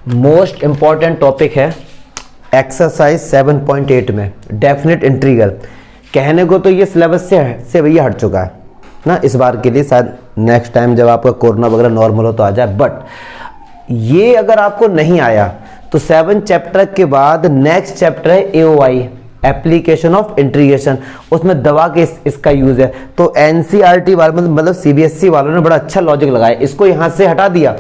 Most important topic है exercise 7.8 में definite integral. कहने को तो ये सिलेबस से भैया हट चुका है ना इस बार के लिए, शायद नेक्स्ट टाइम जब आपका कोरोना वगैरह नॉर्मल हो तो आ जाए। बट ये अगर आपको नहीं आया तो 7 चैप्टर के बाद नेक्स्ट चैप्टर है AOI, एप्लीकेशन ऑफ इंटीग्रेशन। उसमें दवा के इसका यूज है। तो NCERT वाले मतलब CBSE वालों ने बड़ा अच्छा लॉजिक लगाया, इसको यहां से हटा दिया।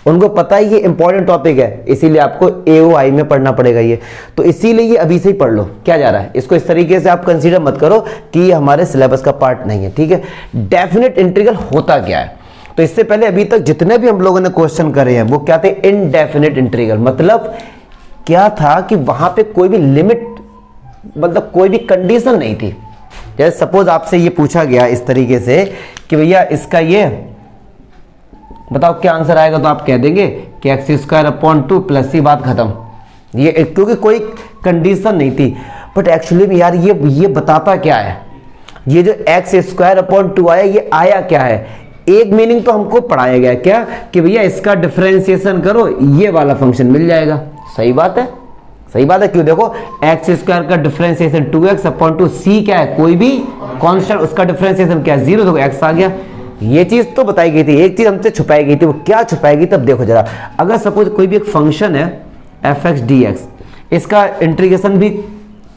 उनको पता है ये इंपॉर्टेंट टॉपिक है, इसीलिए आपको AOI में पढ़ना पड़ेगा ये। तो इसीलिए ये अभी से ही पढ़ लो, क्या जा रहा है। इसको इस तरीके से आप कंसीडर मत करो कि ये हमारे सिलेबस का पार्ट नहीं है, ठीक है। डेफिनेट इंटीग्रल होता क्या है, तो इससे पहले अभी तक जितने भी हम लोगों ने क्वेश्चन करे हैं वो क्या थे, इनडेफिनेट इंटीग्रल। मतलब क्या था कि वहां पे कोई भी लिमिट मतलब कोई भी कंडीशन नहीं थी। जैसे सपोज आपसे ये पूछा गया इस तरीके से कि भैया इसका ये बताओ क्या आंसर आएगा, तो आप कह देंगे कि x² + 2 बात खत्म। ये क्योंकि कोई कंडीशन नहीं थी। बट एक्चुअली में यार ये बताता क्या है, ये जो x² आया ये आया क्या है। एक मीनिंग तो हमको पढ़ाया गया क्या कि भैया इसका डिफरेंशिएशन करो ये वाला फंक्शन मिल जाएगा। सही बात है, सही बात है। क्यों, देखो x² का डिफरेंशिएशन 2x/2 c क्या है, कोई भी कांस्टेंट, उसका डिफरेंशिएशन क्या है 0, देखो x आ गया। ये चीज तो बताई गई थी, एक चीज हमसे छुपाई गई थी, वो क्या छुपाई गई तब देखो जरा। अगर सपोज कोई भी एक फंक्शन है f(x) dx, इसका इंटीग्रेशन भी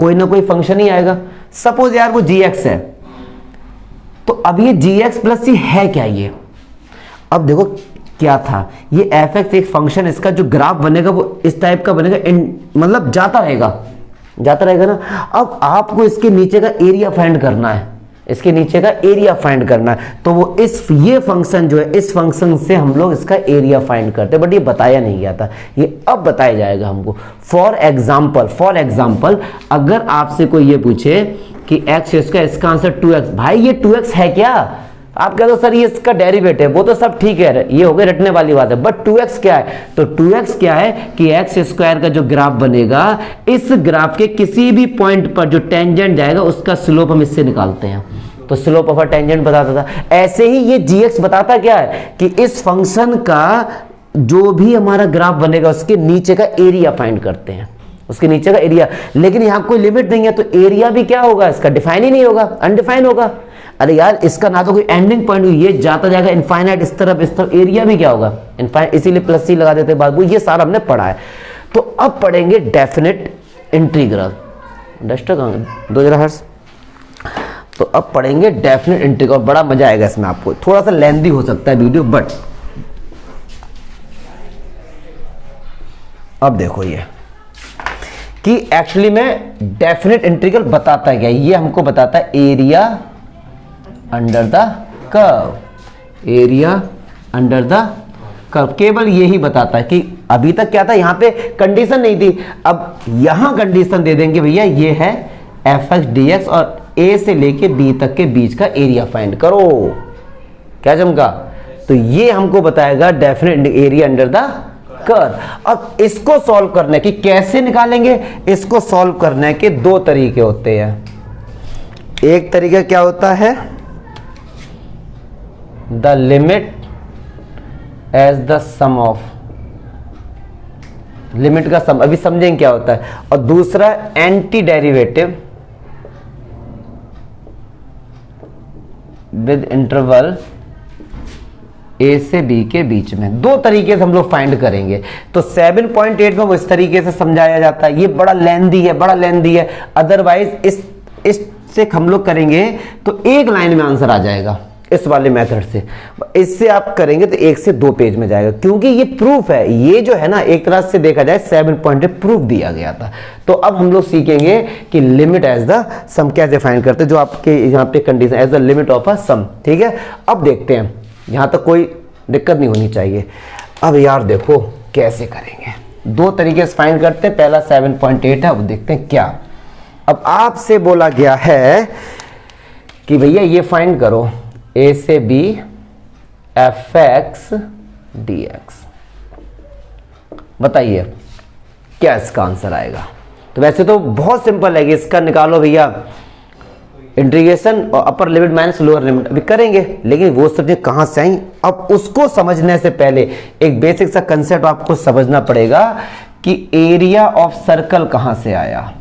कोई ना कोई फंक्शन ही आएगा। सपोज यार वो gx है, तो अब ये gx + c है क्या ये। अब देखो क्या था, ये f(x) एक फंक्शन, इसका जो ग्राफ बनेगा वो इस टाइप का बनेगा, मतलब जाता रहेगा ना। अब आपको इसके नीचे का एरिया फाइंड करना है, इसके नीचे का एरिया फाइंड करना है। तो वो ये फंक्शन जो है, इस फंक्शन से हम लोग इसका एरिया फाइंड करते हैं। बट ये बताया नहीं गया था, ये अब बताया जाएगा हमको। फॉर एग्जाम्पल अगर आपसे कोई ये पूछे कि x इसका आंसर 2x, भाई ये 2x है क्या, आप कह दो सर ये इसका डेरिवेटिव है, वो तो सब ठीक है, ये हो गई रटने वाली बात है। बट 2x क्या है, तो 2x क्या है कि x² का जो ग्राफ बनेगा, इस ग्राफ के किसी भी पॉइंट पर जो टेंजेंट जाएगा उसका स्लोप हम इससे निकालते हैं। तो स्लोप ऑफ अ टेंजेंट बताता था। ऐसे ही ये gx बताता क्या है कि इस फंक्शन का जो भी हमारा ग्राफ बनेगा उसके नीचे का एरिया फाइंड करते हैं, उसके नीचे का एरिया। लेकिन यहां कोई लिमिट नहीं है, तो एरिया भी क्या होगा, इसका डिफाइन ही नहीं होगा, अनडिफाइन होगा। अरे यार इसका ना तो कोई एंडिंग पॉइंट, ये जाता जाएगा इनफाइनाइट, इस तरफ एरिया भी क्या होगा इनफाइनाइट, इसीलिए +c लगा देते बाबू। ये सारा हमने पढ़ा है। तो अब पढ़ेंगे डेफिनेट इंटीग्रल। डस्टर कहां दो जरा हर्ष। तो अब पढ़ेंगे डेफिनेट इंटीग्रल, बड़ा मजा आएगा इसमें आपको। थोड़ा सा लेंथी हो सकता है वीडियो, बट अब देखो ये कि एक्चुअली में डेफिनेट इंटीग्रल बताता है क्या। ये हमको बताता है area under the curve, area under the curve. केवल यही बताता है कि अभी तक क्या था, यहां पे कंडीशन नहीं थी, अब यहां कंडीशन दे देंगे भैया ये है f(x) dx और a से लेके b तक के बीच का एरिया फाइंड करो। क्या चमका, तो ये हमको बताएगा definite area under the curve. अब इसको सॉल्व करने की कैसे निकालेंगे, इसको सॉल्व करने के दो तरीके होते हैं। एक तरीका क्या होता है, the limit as the sum of, limit का सम, अभी समझेंगे क्या होता है। और दूसरा anti derivative with interval a से b के बीच में। दो तरीके से हम लोग फाइंड करेंगे। तो 7.8 में वो इस तरीके से समझाया जाता है। ये बड़ा लेंदी है, अदरवाइज इससे हम लोग करेंगे तो एक लाइन में आंसर आ जाएगा इस वाले मेथड से। इससे आप करेंगे तो 1 से 2 पेज में जाएगा, क्योंकि ये प्रूफ है। ये जो है ना, एक तरह से देखा जाए 7.8 प्रूफ दिया गया था। तो अब हम लोग सीखेंगे कि लिमिट एज द सम कैसे फाइंड करते हैं, जो आपके यहाँ पे condition as the limit of a sum, ठीक है। अब देखते हैं, यहां तक कोई दिक्कत नहीं होनी चाहिए। अब यार देखो कैसे करेंगे, दो तरीके से फाइंड करते हैं। पहला 7.8 है, वो देखते हैं क्या। अब आपसे बोला गया है कि भैया ये फाइंड करो a से b f(x) dx। बताइए क्या इसका आंसर आएगा। तो वैसे तो बहुत सिंपल है कि इसका निकालो भैया इंटीग्रेशन और upper limit minus lower limit अभी करेंगे, लेकिन वो सब चीजें कहाँ से आई, अब उसको समझने से पहले एक बेसिक सा कंसेप्ट आपको समझना पड़ेगा कि एरिया ऑफ सर्कल कहाँ से आया।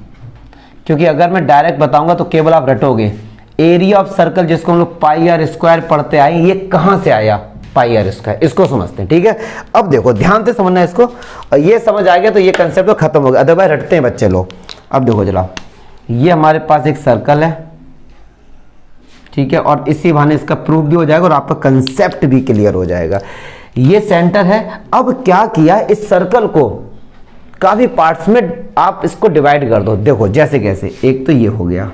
क्योंकि अगर मैं डायरेक्ट बताऊंगा तो केवल आप रटोगे। एरिया ऑफ सर्कल जिसको हम लोग पाई आर स्क्वायर पढ़ते आए, ये कहाँ से आया, पाई आर स्क्वायर, इसको समझते हैं। ठीक है, अब देखो ध्यान से समझना है इसको, और ये समझ आ गया तो ये कंसेप्ट तो खत्म हो गया, अदरवाइज रटते हैं बच्चे लोग। अब देखो जरा, ये हमारे पास एक सर्कल है, ठीक है, और इसी बहाने इसका प्रूफ भी हो जाएगा और आपका कंसेप्ट भी क्लियर हो जाएगा। ये सेंटर है। अब क्या किया, इस सर्कल को काफी पार्ट्स में आप इसको डिवाइड कर दो। देखो जैसे कैसे, एक तो ये हो गया,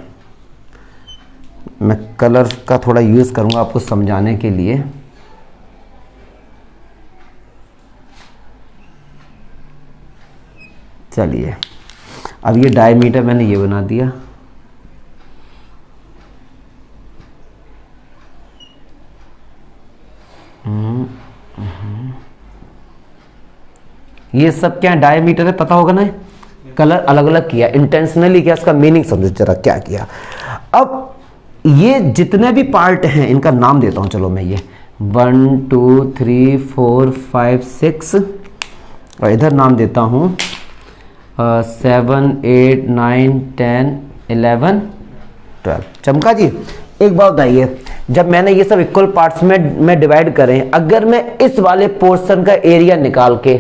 मैं कलर का थोड़ा यूज करूंगा आपको समझाने के लिए। चलिए, अब ये डायमीटर मैंने ये बना दिया, ये सब क्या डायमीटर है पता होगा ना, कलर अलग अलग किया, इंटेंशनली किया, इसका मीनिंग समझो जरा क्या किया। अब ये जितने भी पार्ट हैं इनका नाम देता हूं, चलो मैं ये 1 2 3 4 5 6 और इधर नाम देता हूं 7 8 9 10 11 12। चमका जी, एक बात बताइए, जब मैंने ये सब इक्वल पार्ट्स में डिवाइड करें, अगर मैं इस वाले पोर्शन का एरिया निकाल के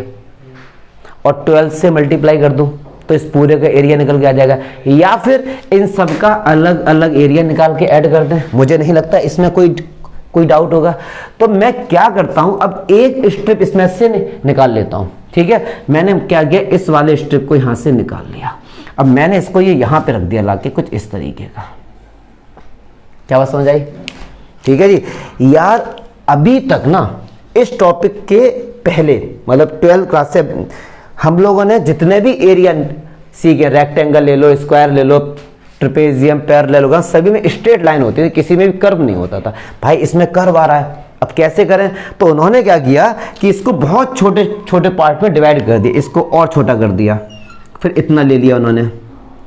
और 12 से मल्टीप्लाई कर दूं तो इस पूरे का एरिया निकल के आ जाएगा, या फिर इन सब का अलग अलग एरिया निकाल के ऐड कर दें, मुझे नहीं लगता इसमें कोई डाउट होगा। तो मैं क्या करता हूं, अब एक स्ट्रिप इसमें से निकाल लेता हूं। ठीक है, मैंने क्या किया, इस वाले स्ट्रिप को यहां से निकाल लिया। अब मैंने इसको ये यहां पे रख दिया लाके कुछ इस तरीके का। क्या बात समझ आई? ठीक है जी। यार अभी तक ना इस टॉपिक के पहले, मतलब 12th क्लास से हम लोगों ने जितने भी एरिया सीखे, रेक्टेंगल ले लो, स्क्वायर ले लो, ट्रेपेजियम, पैरेललोग्राम, सभी में स्ट्रेट लाइन होती थी, किसी में भी कर्व नहीं होता था। भाई इसमें कर्व आ रहा है, अब कैसे करें? तो उन्होंने क्या किया कि इसको बहुत छोटे छोटे पार्ट में डिवाइड कर दिया, इसको और छोटा कर दिया, फिर इतना ले लिया उन्होंने।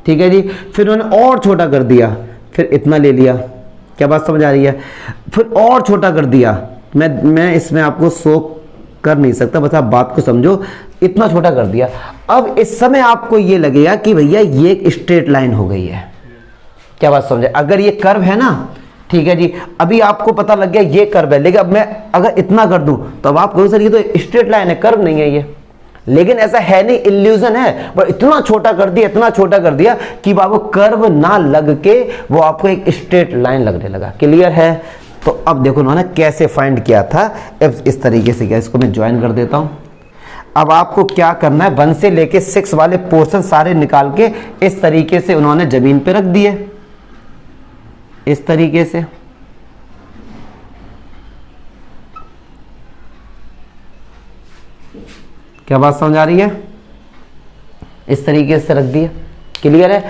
ठीक है जी, फिर उन्होंने और छोटा कर दिया, फिर इतना ले लिया। क्या बात समझ आ रही है? फिर और छोटा कर दिया, मैं इसमें आपको शो कर नहीं सकता, बस आप बात को समझो, इतना छोटा कर दिया। अब इस समय आपको ये लगेगा कि भैया ये एक स्ट्रेट लाइन हो गई है। क्या बात समझे? अगर ये कर्व है ना, ठीक है जी, अभी आपको पता लग गया ये कर्व है, लेकिन अब मैं अगर इतना कर दूं तो अब आप कहोगे सर ये तो स्ट्रेट लाइन है, कर्व नहीं है ये। लेकिन ऐसा है नहीं, इल्यूजन है, पर इतना छोटा कर दिया, इतना छोटा कर दिया कि बाबू कर्व ना लग के वो आपको एक स्ट्रेट लाइन लगने लगा। क्लियर है? तो अब देखो उन्होंने कैसे फाइंड किया था, अब इस तरीके से किया। इसको मैं ज्वाइन कर देता हूं। अब आपको क्या करना है, 1 से लेके 6 वाले पोर्शन सारे निकाल के इस तरीके से उन्होंने जमीन पे रख दिए, इस तरीके से। क्या बात समझ आ रही है? इस तरीके से रख दिया। क्लियर है?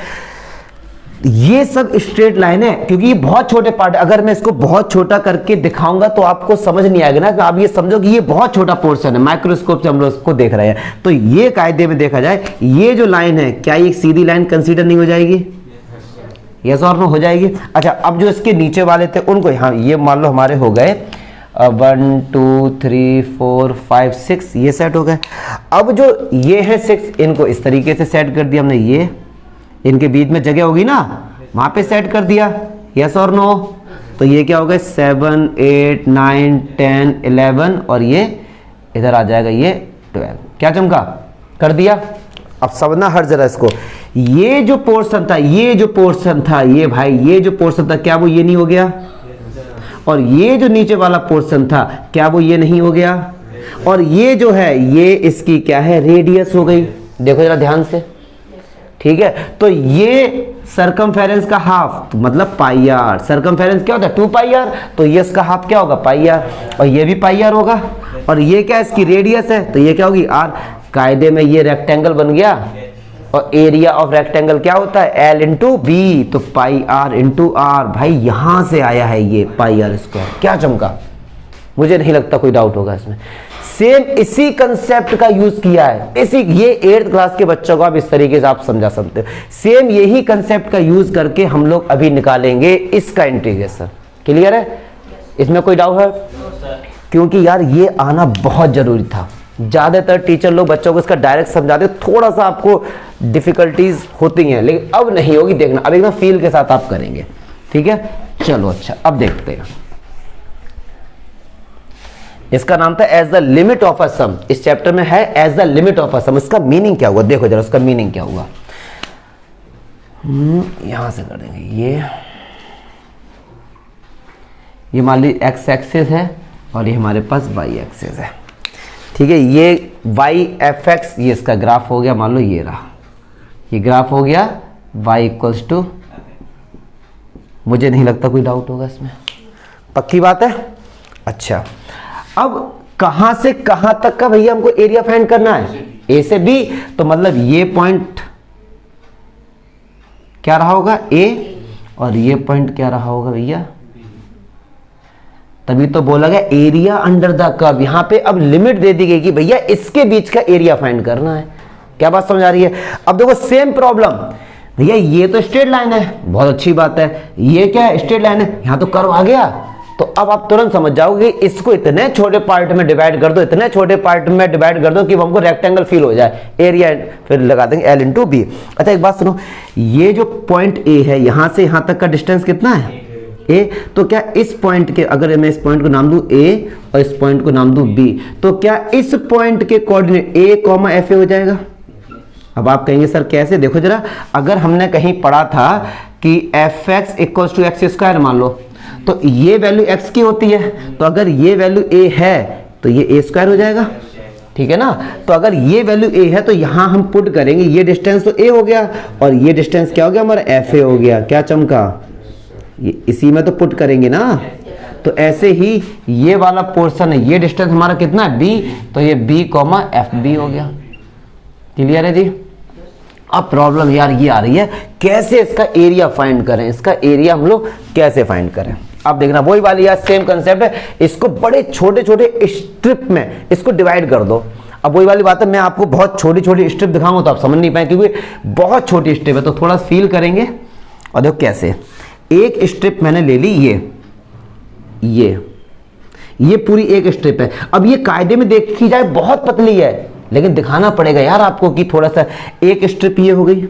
ये सब स्ट्रेट लाइन है, क्योंकि ये बहुत छोटे पार्ट, अगर मैं इसको बहुत छोटा करके दिखाऊंगा तो आपको समझ नहीं आएगा ना। आप ये समझो कि ये बहुत छोटा पोर्शन है, माइक्रोस्कोप से हम लोग इसको देख रहे हैं। तो ये कायदे में देखा जाए, ये जो लाइन है, क्या ये सीधी लाइन कंसीडर नहीं हो जाएगी? यस और नो हो जाएगी। अच्छा, अब जो इसके नीचे वाले थे उनको, हाँ ये मान लो हमारे हो गए 1 2 3 4 5 6, ये सेट हो गए। अब जो ये है 6, इनको इस तरीके से सेट कर दिया हमने, ये इनके बीच में जगह होगी ना, वहां पे सेट कर दिया। यस और नो? तो ये क्या हो गए 7 8 9 10 11 और ये इधर आ जाएगा ये 12। क्या चमका? कर दिया। अब समझना हर जरा इसको, ये जो पोर्शन था, ये जो पोर्शन था, ये भाई ये जो पोर्शन था, क्या वो ये नहीं हो गया? और ये जो नीचे वाला पोर्शन था, क्या वो ये नहीं हो गया? और ये जो है, ये इसकी क्या है? रेडियस हो गई। देखो जरा ध्यान से। ठीक है, तो ये सरकमफेरेंस का हाफ मतलब पाई आर। सरकमफेरेंस क्या होता है? 2 पाई आर। तो ये इसका हाफ क्या होगा? पाई आर। और ये भी पाई आर होगा। और ये क्या, इसकी रेडियस है, तो ये क्या होगी? आर। कायदे में ये रेक्टेंगल बन गया, और एरिया ऑफ रेक्टेंगल क्या होता है? L into B. तो पाई आर इंटू आर। भाई यहां से आया है ये पाई आर स्क्वायर। क्या चमका? मुझे नहीं लगता कोई डाउट होगा इसमें। सेम इसी कंसेप्ट का यूज किया है, इसी ये 8th क्लास के बच्चों को आप इस तरीके से आप समझा सकते हो। सेम यही कंसेप्ट का यूज करके हम लोग अभी निकालेंगे इसका इंटीग्रेशन। क्लियर है? इसमें कोई डाउट है? क्योंकि यार ये आना बहुत जरूरी था। ज्यादातर टीचर लोग बच्चों को इसका डायरेक्ट समझाते, थोड़ा सा आपको डिफिकल्टीज होती हैं, लेकिन अब नहीं होगी, देखना अब एकदम फील के साथ आप करेंगे। ठीक है, चलो अच्छा अब देखते हैं। इसका नाम था as the limit of a sum, इस चैप्टर में है as the limit of a sum. इसका मीनिंग क्या हुआ देखो जरा, उसका मीनिंग क्या हुआ। यहां से कर देंगे, ये मान ली एक्स एक्सिस है और ये हमारे पास वाई एक्सिस है। ठीक है, ये वाई एफ एक्स, ये इसका ग्राफ हो गया, मान लो ये रहा, ये ग्राफ हो गया वाई इक्वल्स टू, मुझे नहीं लगता कोई डाउट होगा इसमें, पक्की बात है। अच्छा, अब कहां से कहां तक का भैया हमको एरिया फाइंड करना है? ए से बी, तो मतलब ये पॉइंट क्या रहा होगा? ए, और ये पॉइंट क्या रहा होगा भैया? तभी तो बोला गया एरिया अंडर द कर्व। यहां पे अब लिमिट दे दी गई कि भैया इसके बीच का एरिया फाइंड करना है। क्या बात समझ आ रही है? अब देखो सेम प्रॉब्लम, भैया ये तो स्ट्रेट लाइन है, बहुत अच्छी बात है, ये क्या है? स्ट्रेट लाइन है, यहां तो कर्व आ गया। तो अब आप तुरंत समझ जाओगे इसको इतने छोटे पार्ट में डिवाइड कर दो, इतने छोटे पार्ट में डिवाइड कर दो कि हमको रेक्टेंगल फील हो जाए, एरिया फिर लगा देंगे एल इंटू बी। अच्छा एक बात सुनो, ये जो पॉइंट ए है यहां से यहां तक का डिस्टेंस कितना है? ए, तो क्या इस पॉइंट के, अगर मैं इस पॉइंट को नाम दूं ए और इस पॉइंट को नाम दूं बी, तो क्या इस पॉइंट के कोऑर्डिनेट ए कॉमा एफ ए हो जाएगा? अब आप कहेंगे सर कैसे? देखो जरा, अगर हमने कहीं पढ़ा था कि F X equals to X square मान लो, तो ये वैल्यू x की होती है, तो अगर ये वैल्यू a है तो ये a स्क्वायर हो जाएगा। ठीक है ना? तो अगर ये वैल्यू a है तो यहां हम पुट करेंगे, ये डिस्टेंस तो a हो गया और ये डिस्टेंस क्या हो गया हमारा? fa हो गया। क्या चमका? ये इसी में तो पुट करेंगे ना। तो ऐसे ही ये वाला पोर्शन है, ये डिस्टेंस हमारा कितना है? b, तो ये b कॉमा एफ बी हो गया। क्लियर है जी? अब प्रॉब्लम यार ये आ रही है, कैसे इसका एरिया फाइंड करें, इसका एरिया हम लोग कैसे फाइंड करें। अब देखना वही वाली यार सेम कंसेप्ट है, इसको बड़े छोटे छोटे स्ट्रिप में इसको डिवाइड कर दो। अब वही वाली बात है, मैं आपको बहुत छोटी छोटी स्ट्रिप दिखाऊंगा तो आप समझ नहीं पाए, क्योंकि बहुत छोटी स्ट्रिप है, तो थोड़ा फील करेंगे। और देखो कैसे, एक स्ट्रिप मैंने ले ली, ये पूरी एक स्ट्रिप है। अब ये कायदे में देखी जाए बहुत पतली है, लेकिन दिखाना पड़ेगा यार आपको कि थोड़ा सा, एक स्ट्रिप ये हो गई।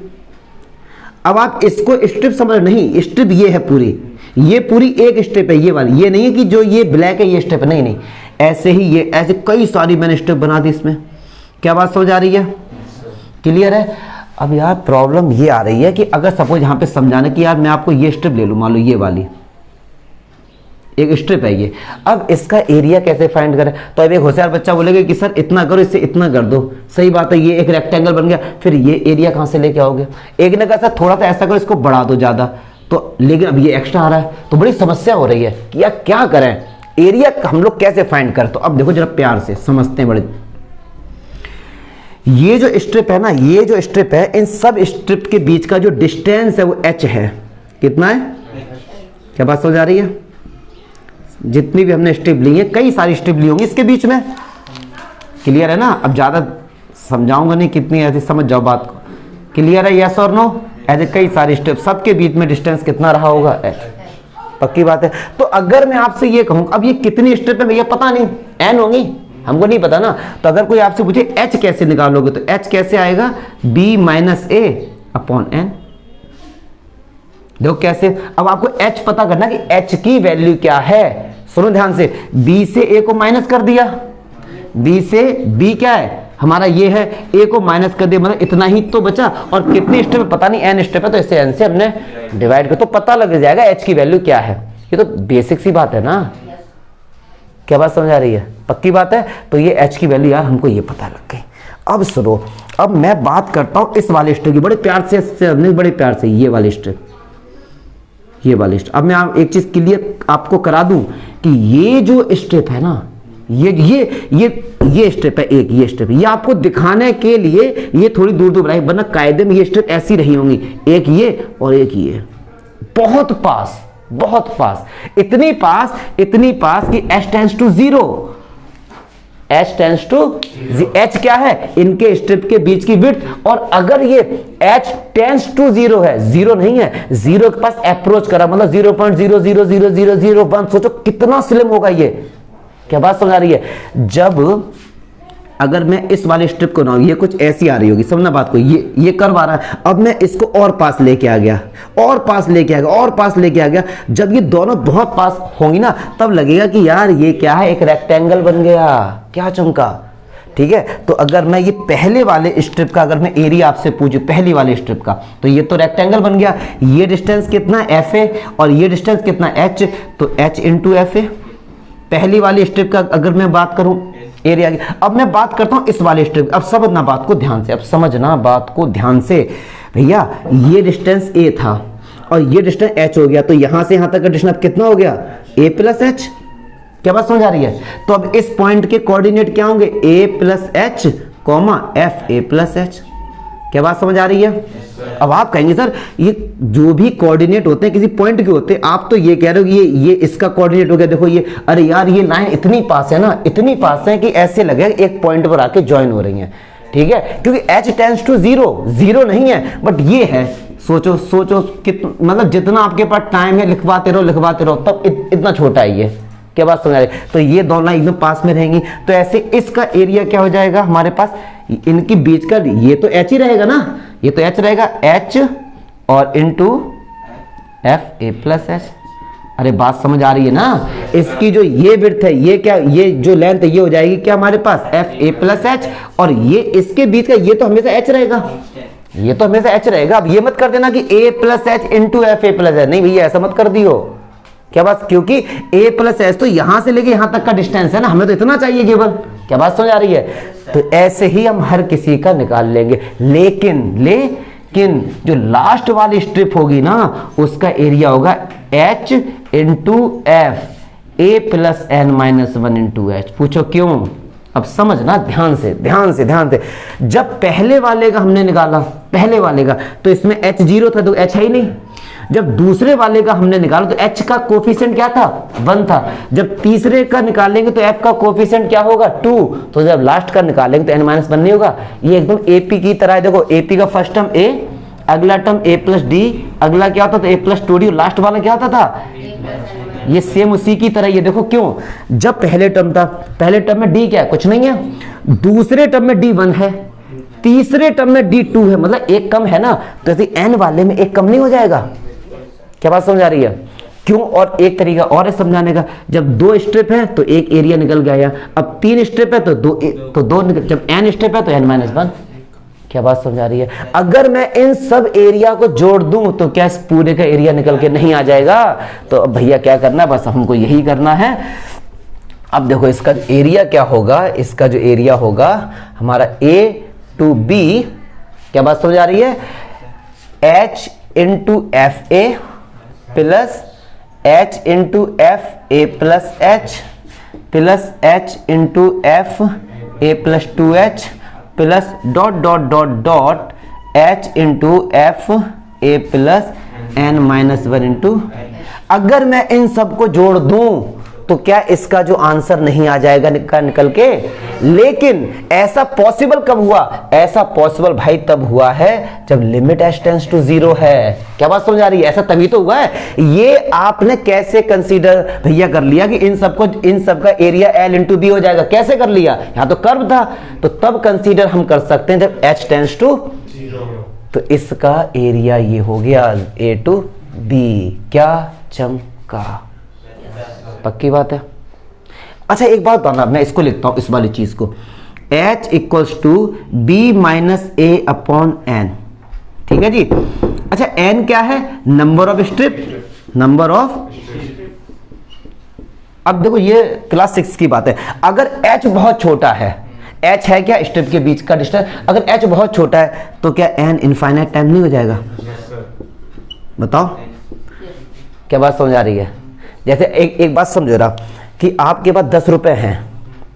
अब आप इसको स्ट्रिप समझ, नहीं स्ट्रिप ये है पूरी, ये पूरी एक स्ट्रिप है, ये वाली, ये नहीं है कि जो ये ब्लैक है ये स्ट्रिप है, नहीं नहीं, ऐसे ही ये ऐसे कई सारी मैंने स्ट्रिप बना दी इसमें। क्या बात समझ आ रही है? क्लियर है? अब यार प्रॉब्लम ये आ रही है कि अगर सपोज यहां पे समझाने की यार मैं आपको ये स्ट्रिप ले लूं, मान लो ये वाली एक स्ट्रिप है ये, अब इसका एरिया कैसे फाइंड करें? तो अब एक होशियार बच्चा बोलेगा कि सर इतना करो, इससे इतना कर दो। सही बात है, ये एक रेक्टेंगल बन गया, फिर ये एरिया कहां से लेके आओगे? एक ने कहा सर थोड़ा सा ऐसा करो, इसको बढ़ा दो ज्यादा, तो लेकिन अब ये एक्स्ट्रा आ रहा है, तो बड़ी समस्या हो रही है कि यार क्या करें, एरिया हम लोग कैसे फाइंड करें। तो अब देखो जरा प्यार से समझते हैं बड़े, ये जो स्ट्रिप है ना, ये जो स्ट्रिप है, इन सब स्ट्रिप के बीच का जो डिस्टेंस है वो h है। कितना है? क्या बात समझ आ रही है? जितनी भी हमने स्ट्रिप ली है, कई सारी स्ट्रिप ली होंगी इसके बीच में। क्लियर है ना? अब ज्यादा समझाऊंगा नहीं, कितनी ऐसी समझ जाओ बात को। क्लियर है? यस और नो? ऐसे कई सारी स्ट्रिप, सबके बीच में डिस्टेंस कितना रहा होगा? h। पक्की बात है। तो अगर मैं आपसे ये कहूं, अब ये कितनी स्ट्रिप है भैया पता नहीं, n होंगी, हमको नहीं पता ना। तो अगर कोई आपसे पूछे h कैसे निकालोगे, तो h कैसे आएगा? b minus a upon n। देखो कैसे, अब आपको h पता करना कि h की वैल्यू क्या है। सुनो ध्यान से, b से a को माइनस कर दिया, b से b क्या है हमारा, ये है, a को माइनस कर दिया, मतलब इतना ही तो बचा। और कितनी स्टेप है पता नहीं, n स्टेप है, तो इससे n से हमने डिवाइड कर, तो पता लग जाएगा h की वैल्यू क्या है। ये तो बेसिक सी बात है ना। क्या बात समझ आ रही है? पक्की बात है। तो ये h की वैल्यू यार हमको ये पता लग गई। अब सुनो, अब मैं बात करता हूं इस वाले स्टेप की, बड़े प्यार से, बड़े प्यार से, ये वाले स्टेप, ये वाले स्टेप। अब मैं एक चीज क्लियर आपको करा दूं कि ये जो स्टेप है ना, ये स्टेप है, एक ये स्टेप, ये आपको दिखाने के लिए ये थोड़ी दूर दूर बनाई, वरना कायदे में ये स्टेप ऐसी रही होंगी, एक ये और एक ये, बहुत पास, बहुत पास, इतनी पास कि h tends to 0। H tends to, H क्या है, इनके स्ट्रिप के बीच की विड्थ। और अगर ये H टेंस टू 0 है, 0 नहीं है, 0 के पास अप्रोच करा, मतलब 0.0000001, सोचो कितना स्लिम होगा ये। क्या बात समझ आ रही है? जब अगर मैं इस वाले स्ट्रिप को ना, ये कुछ ऐसी आ रही होगी, समझना बात को, ये कर्व आ रहा है, अब मैं इसको और पास लेके आ गया, और पास लेके आ गया, और पास लेके आ गया, जब ये दोनों बहुत पास होंगी ना, तब लगेगा कि यार ये क्या है, एक रेक्टेंगल बन गया। क्या चमका, ठीक है। तो अगर मैं ये पहले वाले स्ट्रिप का, अगर मैं एरिया आपसे पूछूं पहली वाले स्ट्रिप का, तो ये तो रेक्टेंगल बन गया। ये डिस्टेंस कितना, एफ ए, और ये डिस्टेंस कितना, एच, तो एच इंटू एफ ए। पहली वाली स्ट्रिप का अगर मैं बात करूं एरिया की। अब मैं बात करता हूं इस वाले स्ट्रिप। अब समझना बात को ध्यान से, अब समझना बात को ध्यान से भैया। ये डिस्टेंस ए था और ये डिस्टेंस एच हो गया, तो यहां से यहां तक का डिस्टेंस कितना हो गया, ए प्लस एच। क्या बात समझ आ रही है? तो अब इस पॉइंट के कोऑर्डिनेट क्या होंगे, a plus h comma f A plus h. क्या बात समझ आ रही है? अब आप कहेंगे सर ये जो भी कोऑर्डिनेट होते हैं किसी पॉइंट के होते हैं, आप तो ये कह रहे हो कि ये इसका कोऑर्डिनेट हो गया, देखो ये, अरे यार ये लाइन इतनी पास है ना, इतनी पास है कि ऐसे लगे एक पॉइंट पर आके ज्वाइन हो रही हैं, ठीक है, क्योंकि h टेंस टू 0 नहीं है, बट ये है। सोचो सोचो मतलब जितना आपके पास टाइम है लिखवाते रहो, तब इतना छोटा है ये। क्या बात समझ आ रही है? तो ये दोनों एकदम पास में रहेंगी, तो ऐसे इसका एरिया क्या हो जाएगा हमारे पास, इनकी बीच का, ये तो h ही रहेगा ना, ये तो h रहेगा, h और इंटू एफ ए प्लस एच। अरे बात समझ आ रही है ना? इसकी जो ये विड्थ है, ये क्या, ये जो लेंथ है, ये हो जाएगी क्या हमारे पास, एफ ए प्लस एच, और ये इसके बीच का, ये तो हमेशा h रहेगा, ये तो हमेशा h रहेगा। अब ये मत कर देना कि a plus H into F A plus H, नहीं भैया ऐसा मत कर दियो। क्या बात, क्योंकि a प्लस एच तो यहां से लेके यहां तक का डिस्टेंस है ना, हमें तो इतना चाहिए केवल। क्या बात समझ आ रही है? तो ऐसे ही हम हर किसी का निकाल लेंगे, लेकिन जो लास्ट वाली स्ट्रिप होगी ना, उसका एरिया होगा h इंटू एफ ए plus N minus 1 into H. पूछो क्यों? अब समझना ध्यान से। जब पहले वाले का हमने निकाला, पहले वाले का, तो इसमें h 0 था, तो h है ही नहीं। जब दूसरे वाले का हमने निकाला तो h का कोफिशिएंट क्या था, 1 था। जब तीसरे का निकालेंगे तो f का कोफिशिएंट क्या होगा, 2। तो जब लास्ट का निकालेंगे तो n-1 नहीं होगा। ये एकदम AP की तरह है। देखो AP का फर्स्ट टर्म a, अगला टर्म a प्लस डी, अगला क्या होता था a प्लस 2d, लास्ट वाला क्या होता था, ये सेम उसी की तरह। ये देखो क्यों, जब पहले टर्म था, पहले टर्म में d क्या है, कुछ नहीं है, दूसरे टर्म में d1 है, तीसरे टर्म में d2 है, मतलब एक कम है ना, तो ऐसे n वाले में एक कम नहीं हो जाएगा। क्या बात समझ आ रही है? क्यों? और एक तरीका और है समझाने का, जब 2 स्ट्रिप है तो एक एरिया निकल गया, अब 3 स्ट्रिप है तो दो जब n स्ट्रिप है तो n-1। क्या बात समझ आ रही है? अगर मैं इन सब एरिया को जोड़ दूं तो क्या इस पूरे का एरिया निकल के नहीं आ जाएगा? तो अब भैया क्या करना है, बस हमको यही करना है। अब देखो इसका एरिया क्या होगा, इसका जो एरिया होगा हमारा a टू b, क्या बात समझ आ रही है, h इंटू एफ ए प्लस h इंटू एफ ए plus H plus h into F ए plus 2h plus dot dot dot dot h into F ए प्लस n-1 इंटू। अगर मैं इन सबको जोड़ दूं तो क्या इसका जो आंसर नहीं आ जाएगा निकल के? लेकिन ऐसा पॉसिबल कब हुआ? ऐसा पॉसिबल भाई तब हुआ है जब लिमिट h टेंड्स टू 0 है। क्या बात समझ आ रही है? ऐसा तभी तो हुआ है। ये आपने कैसे कंसीडर भैया कर लिया कि इन सबका एरिया l इंटू बी हो जाएगा? कैसे कर लिया? यहां तो कर्व था, तो तब कंसीडर हम कर सकते हैं जब h टेंड्स टू 0। तो इसका एरिया ये हो गया a टू b। क्या चमका? पक्की बात है। अच्छा एक बात बताना, मैं इसको लिखता हूं इस वाली चीज को, h equals to b minus a upon n। ठीक है जी। अच्छा n क्या है? Number of strip, number of. अब देखो ये क्लास 6 की बात है। अगर h बहुत छोटा है, h है क्या स्ट्रिप के बीच का डिस्टेंस, अगर h बहुत छोटा है तो क्या n इनफाइनाइट टाइम नहीं हो जाएगा? बताओ क्या बात समझ आ रही है? जैसे एक बात समझो रहा कि आपके पास 10 रुपए हैं,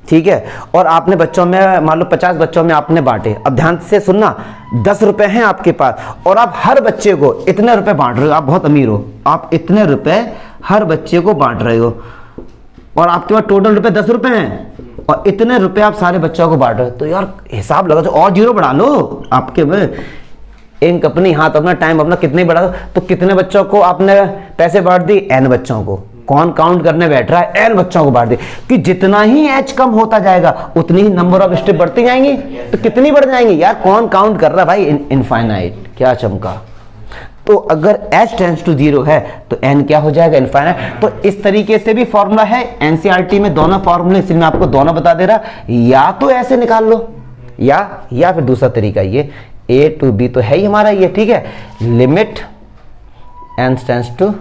ठीक है, और आपने बच्चों में मान लो 50 बच्चों में आपने बांटे। अब ध्यान से सुनना, 10 रुपए हैं आपके पास और आप हर बच्चे को इतने रुपए बांट रहे हो। आप बहुत अमीर हो, आप इतने रुपए हर बच्चे को बांट रहे हो और आपके पास टोटल रुपए 10 रुपए हैं। और इतने रुपए आप सारे बच्चों को बांट रहे हो, तो यार हिसाब लगा, और जीरो बढ़ा लो आपके में, इंक अपनी, हाथ अपना, टाइम अपना, कितने बढ़ा दो, तो कितने बच्चों को आपने पैसे बांट दी, n बच्चों को। कौन काउंट करने बैठ रहा है, n बच्चों को बांट दी, कि जितना ही h कम होता जाएगा उतनी ही नंबर ऑफ स्टेप बढ़ती जाएंगी, तो कितनी बढ़ जाएंगी यार, कौन काउंट कर रहा है भाई, इनफाइनाइट। क्या चमका। तो अगर h टेंड्स टू 0 है तो n क्या हो जाएगा, इनफाइनाइट। तो इस तरीके से भी फॉर्मूला है, एनसीईआरटी में दोनों फॉर्मूले, इसलिए मैं आपको दोनों बता दे रहा, या तो ऐसे निकाल लो, या फिर दूसरा तरीका ये a टू b तो है ही हमारा ये, ठीक है, limit n tends to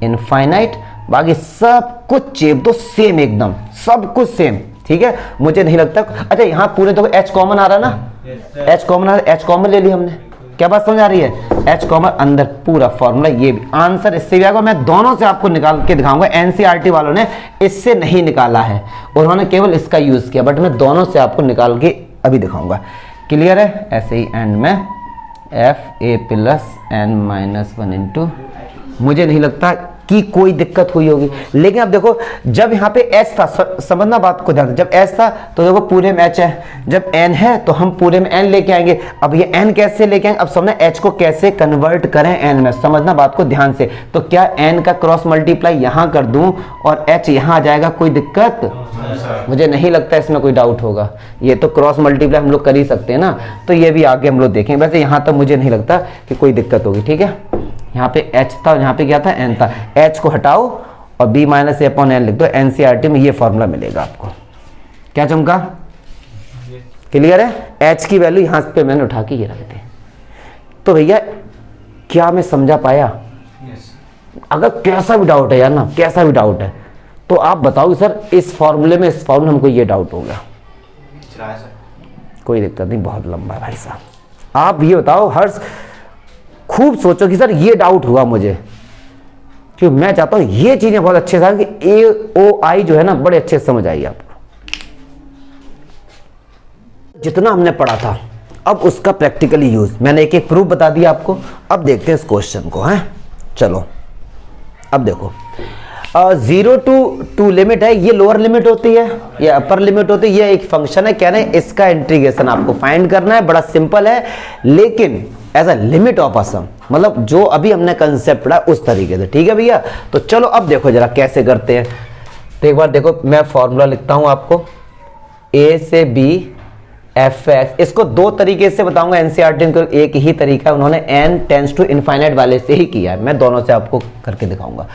infinite, बाकी सब कुछ चेप दो सेम, एकदम सब कुछ सेम, ठीक है। मुझे नहीं लगता, अच्छा यहाँ पूरे तो h कॉमन आ रहा ना, h कॉमन आ रहा, h कॉमन ले ली हमने, क्या बात समझ आ रही है, h कॉमन अंदर पूरा फॉर्मूला, ये भी आंसर इससे भी आएगा। मैं दोनों से आपको निकाल के दिखाऊंगा, एनसीईआरटी वालों ने इससे नहीं निकाला है, उन्होंने केवल इसका यूज किया, बट मैं दोनों से आपको निकाल के अभी दिखाऊंगा। क्लियर है। ऐसे ही एंड में एफ ए प्लस एन माइनस 1 इंटू, मुझे नहीं लगता कि कोई दिक्कत हुई होगी। लेकिन अब देखो, जब यहाँ पे एच था, समझना बात को ध्यान से, जब एच था तो देखो पूरे में एच है, जब एन है तो हम पूरे में एन लेके आएंगे। अब ये एन कैसे लेके आएंगे, अब समझना एच को कैसे कन्वर्ट करें एन में, समझना बात को ध्यान से। तो क्या एन का क्रॉस मल्टीप्लाई यहाँ कर दूं और एच यहाँ आ जाएगा, कोई दिक्कत? मुझे नहीं लगता इसमें कोई डाउट होगा, ये तो क्रॉस मल्टीप्लाई हम लोग कर ही सकते हैं ना, तो ये भी आगे हम लोग देखेंगे। वैसे यहाँ तक मुझे नहीं लगता कि कोई दिक्कत होगी, ठीक है। यहाँ पे h था और यहाँ पे क्या था, n था, h को हटाओ और b minus A upon N लिख दो, एनसीईआरटी में ये फॉर्मूला मिलेगा आपको। क्या चमका, क्लियर है। h की वैल्यू यहाँ पे मैंने उठा के ये रख दी। तो भैया क्या मैं समझा पाया? अगर कैसा भी डाउट है यार ना, कैसा भी डाउट है तो आप बताओ सर, इस फॉर्मूले में, इस फॉर्मूले हमको ये डाउट हो गया, कोई दिक्कत नहीं, बहुत लंबा है भाई साहब। आप ये बताओ हर्ष, खूब सोचो कि सर ये डाउट हुआ मुझे, क्योंकि मैं चाहता हूं ये चीजें बहुत अच्छे से कि ए ओ आई जो है ना बड़े अच्छे से समझ आई आपको। जितना हमने पढ़ा था अब उसका प्रैक्टिकली यूज, मैंने एक एक प्रूफ बता दिया आपको। अब देखते हैं इस क्वेश्चन को, हैं चलो। अब देखो 0 टू लिमिट है, ये लोअर लिमिट होती है, ये अपर लिमिट होती है, ये एक फंक्शन है, क्या है इसका इंटीग्रेशन आपको फाइंड करना है, बड़ा सिंपल है, लेकिन as a limit of a sum, मतलब जो अभी हमने कंसेप्ट पढ़ा उस तरीके से, ठीक है भैया। तो चलो अब देखो जरा कैसे करते हैं। तो एक बार देखो, मैं फॉर्मूला लिखता हूं आपको, a से b एफ एक्स, इसको दो तरीके से बताऊंगा, एनसीईआरटी को एक ही तरीका है, उन्होंने n टेंड्स टू इनफाइनाइट वाले से ही किया है, मैं दोनों से आपको करके दिखाऊंगा।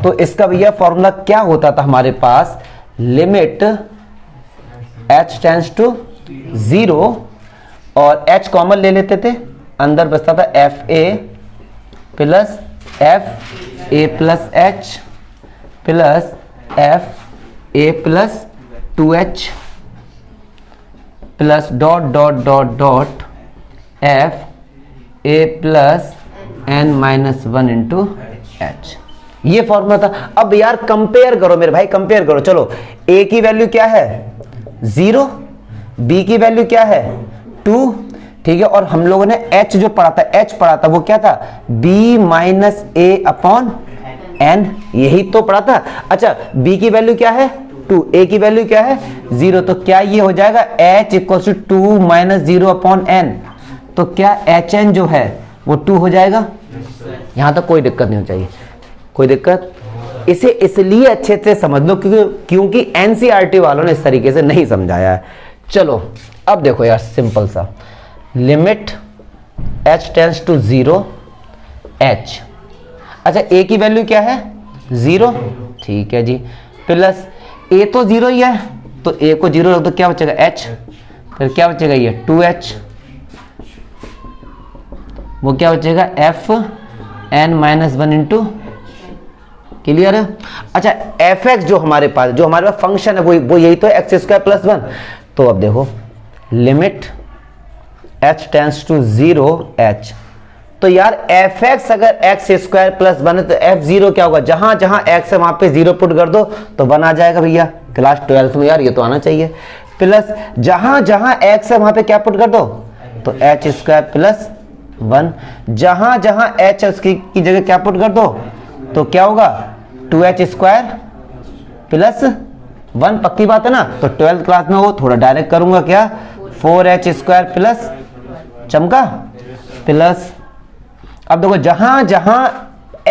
तो इसका भैया फॉर्मूला क्या होता था हमारे पास, लिमिट h टेंड्स टू 0 और h कॉमन ले लेते थे, अंदर बचता था एफ ए प्लस एफ ए प्लस एच प्लस एफ ए plus 2h plus dot dot dot dot F ए plus N minus 1 into H, ये फॉर्मूला था। अब यार कंपेयर करो मेरे भाई, कंपेयर करो। चलो a की वैल्यू क्या है 0, b की वैल्यू क्या है 2, ठीक है, और हम लोगों ने h जो पढ़ा था, h पढ़ा था वो क्या था, b minus A upon N, यही तो पढ़ा था। अच्छा b की वैल्यू क्या है 2, a की वैल्यू क्या है 0, तो क्या ये हो जाएगा h equal to 2 minus 0 upon N, तो क्या hn जो है वो 2 हो जाएगा। यहां तक कोई दिक्कत नहीं हो चाहिए, कोई दिक्कत। इसे इसलिए अच्छे से समझ लो क्योंकि एनसीईआरटी वालों ने इस तरीके से नहीं समझाया है। चलो अब देखो यार, सिंपल सा, limit h tends to 0 h, अच्छा a की वैल्यू क्या है 0, ठीक है जी, प्लस a तो 0 ही है, तो a को 0 रख दो, क्या बचेगा h, फिर क्या बचेगा ये 2h, वो क्या बचेगा F N minus 1 into, clear है। अच्छा एफ एक्स जो हमारे पास फंक्शन है वो यही तो एक्स स्क्वायर प्लस 1। तो अब देखो limit h tends to 0 h, तो यार एफ एक्स अगर एक्स स्क्वायर प्लस 1 है तो एफ 0 क्या होगा, जहां जहां x है वहां पे 0 पुट कर दो तो 1 आ जाएगा भैया, क्लास 12th में यार ये तो आना चाहिए। प्लस जहां जहां x है वहां पे क्या पुट कर दो, तो h स्क्वायर प्लस 1, जहां जहां h है उसकी जगह क्या पुट कर दो, तो क्या होगा 2h स्क्वायर प्लस 1 पक्की बात है ना। तो 12th क्लास में वो थोड़ा डायरेक्ट करूंगा क्या, 4h² प्लस चमका प्लस, अब देखो जहां जहां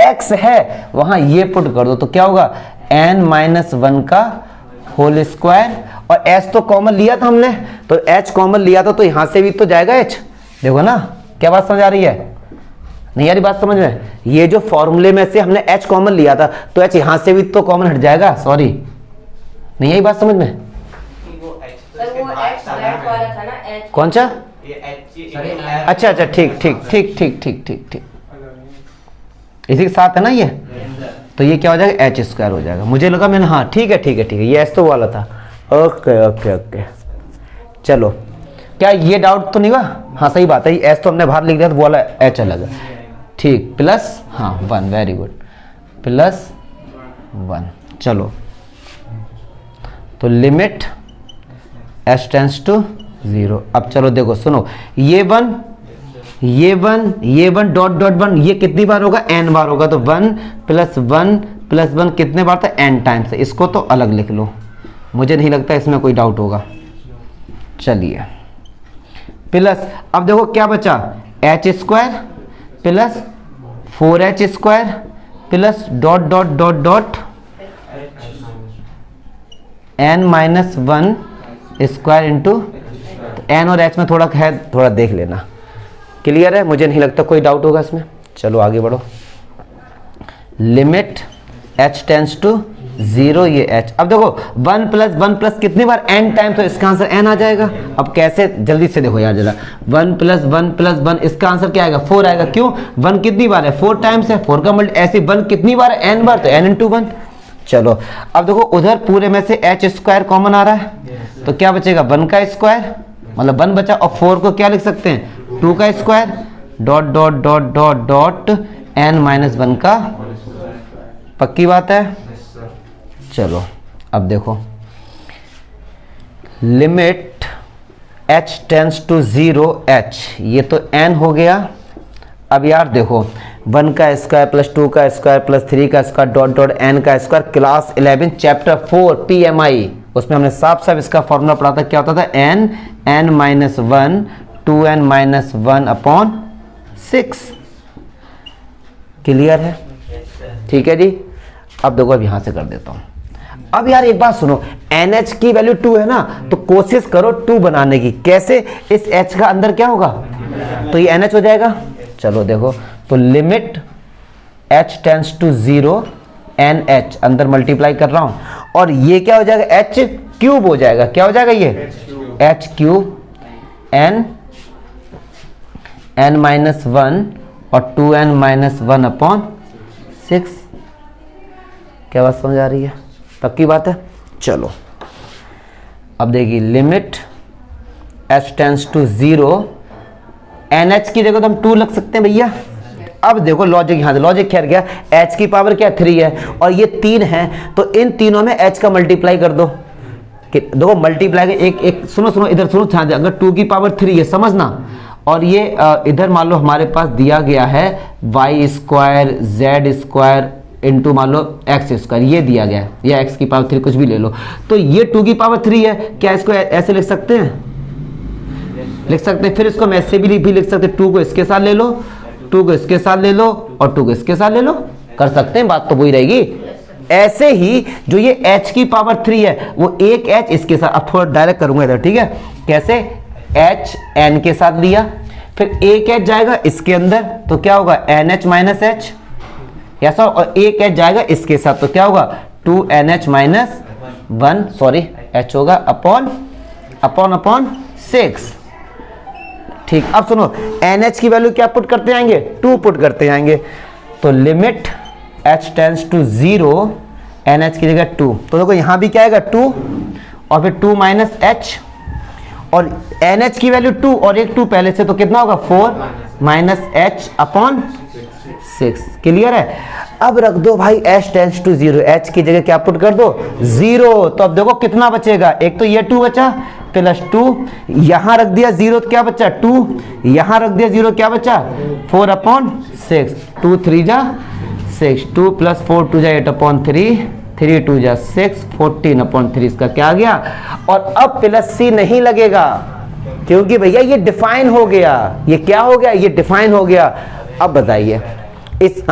x है वहां ये पुट कर दो तो क्या होगा n-1 का होल स्क्वायर, और h तो कॉमन लिया था हमने, तो h कॉमन लिया था तो यहां से भी तो जाएगा h। देखो ना क्या बात समझ आ रही है, नहीं यार बात समझ में, ये जो फॉर्मूले में से हमने h कॉमन लिया था तो h यहां से भी तो कॉमन हट जाएगा, सॉरी नहीं यही बात समझ में। कौन सा, अच्छा अच्छा ठीक ठीक ठीक ठीक ठीक ठीक ठीक, इसी के साथ है ना ये, तो ये क्या हो जाएगा h² हो जाएगा। मुझे लगा मैंने, हाँ ठीक है ठीक है ठीक है, ये s तो वाला था, ओके ओके ओके। चलो क्या ये डाउट तो नहीं हुआ, हाँ सही बात है, s तो हमने बाहर लिख दिया तो वो वाला h अलग है, ठीक प्लस हाँ 1, वेरी गुड, प्लस 1। चलो तो लिमिट h टेंड्स टू 0। अब चलो देखो सुनो, ये 1 ये 1 ये 1 डॉट डॉट 1, ये कितनी बार होगा n बार होगा, तो 1 प्लस 1 प्लस 1 कितने बार था n टाइम्स, इसको तो अलग लिख लो, मुझे नहीं लगता इसमें कोई डाउट होगा। चलिए प्लस, अब देखो क्या बचा h² plus 4h² plus dot dot dot dot n-1 square into n और h में थोड़ा है, थोड़ा देख लेना, क्लियर है, मुझे नहीं लगता कोई डाउट होगा इसमें। चलो आगे बढ़ो, लिमिट h टेंड्स टू 0, ये h, अब देखो 1 प्लस 1 प्लस कितनी बार n टाइम, तो इसका आंसर n आ जाएगा। अब कैसे, जल्दी से देखो यार जरा, 1 प्लस 1 प्लस 1, इसका आंसर क्या आएगा 4 आएगा, क्यों 1 कितनी बार है 4 टाइम्स है, 4 का मल्टी, ऐसे 1 कितनी बार है n बार, तो n इंटू 1। चलो अब देखो उधर पूरे में से h² कॉमन आ रहा है, तो क्या बचेगा 1 का स्क्वायर, मतलब 1 बचा, और 4 को क्या लिख सकते हैं 2 का square, dot dot dot dot dot n-1 का, पक्की बात है। चलो अब देखो limit h tends to 0 h, ये तो n हो गया। अब यार देखो 1 का स्क्वायर प्लस 2 का स्क्वायर प्लस 3 का स्क्वायर डॉट डॉट n का स्क्वायर, क्लास 11 चैप्टर 4 PMI, उसमें हमने साफ साफ इसका फॉर्मूला पढ़ा था, क्या होता था n-1 2n-1 अपॉन 6, क्लियर है, ठीक है जी। अब देखो अब यहां से कर देता हूं। अब यार एक बात सुनो, NH की वैल्यू 2 है ना, तो कोशिश करो 2 बनाने की, कैसे, इस H का अंदर क्या होगा, तो ये NH हो जाएगा। चलो देखो, तो limit h tends to 0 NH, अंदर मल्टीप्लाई कर रहा हूं, और ये क्या हो जाएगा h³ हो जाएगा, क्या हो जाएगा ये h³ n-1 और 2n-1 अपॉन 6, क्या बात समझ आ रही है, पक्की बात है। चलो अब देखिए limit h tends to 0 NH की जगह तो हम 2 लग सकते हैं भैया। अब देखो लॉजिक, यहाँ से लॉजिक खेल गया, h की पावर क्या 3 है और ये 3 है, तो इन तीनों में h का मल्टीप्लाई कर दो, देखो मल्टीप्लाई एक एक, सुनो सुनो इधर सुनो ध्यान दे, अगर 2 की पावर 3 है समझना, और ये इधर मान लो हमारे पास दिया गया है y² z² इंटू मान लो x², ये दिया गया है, या x की पावर 3 कुछ भी ले लो, तो ये 2 की पावर 3 है, क्या इसको ऐसे लिख सकते हैं, लिख सकते हैं, फिर इसको हम ऐसे भी लिख सकते हैं, 2 को इसके साथ ले लो, 2 को इसके साथ ले लो और 2 को इसके साथ ले लो, कर सकते हैं, बात तो वही रहेगी। ऐसे ही जो ये h की पावर 3 है वो एक h इसके साथ, अब थोड़ा डायरेक्ट करूंगा इधर, ठीक है, कैसे h n के साथ लिया, फिर एक h जाएगा इसके अंदर, तो क्या होगा NH माइनस h, ऐसा, और एक h जाएगा इसके साथ, तो क्या होगा 2NH माइनस 1, सॉरी h होगा अपॉन अपॉन अपॉन 6, ठीक। अब सुनो NH की वैल्यू क्या पुट करते जाएंगे 2 पुट करते जाएंगे, तो limit h tends to 0 NH की जगह 2, तो देखो यहां भी क्या आएगा 2 और फिर 2 माइनस h, और NH की वैल्यू 2 और एक 2 पहले से, तो कितना होगा 4 माइनस h अपॉन 6, क्लियर है। अब रख दो भाई h टेंड्स टू 0, h की जगह क्या पुट कर दो 0, तो अब देखो कितना बचेगा, एक तो ये 2 बचा प्लस 2, यहां रख दिया 0 तो क्या बचा 2, यहां रख दिया 0 क्या बचा 4 अपॉन 6, 2 3 जा 6, 2 प्लस 4 2 जा 8 अपॉन 3, 3 2 जा 6, 14/3 इसका क्या आ गया। और अब प्लस सी नहीं लगेगा क्योंकि भैया ये डिफाइन हो गया। ये क्या हो गया, ये डिफाइन हो गया। अब बताइए इस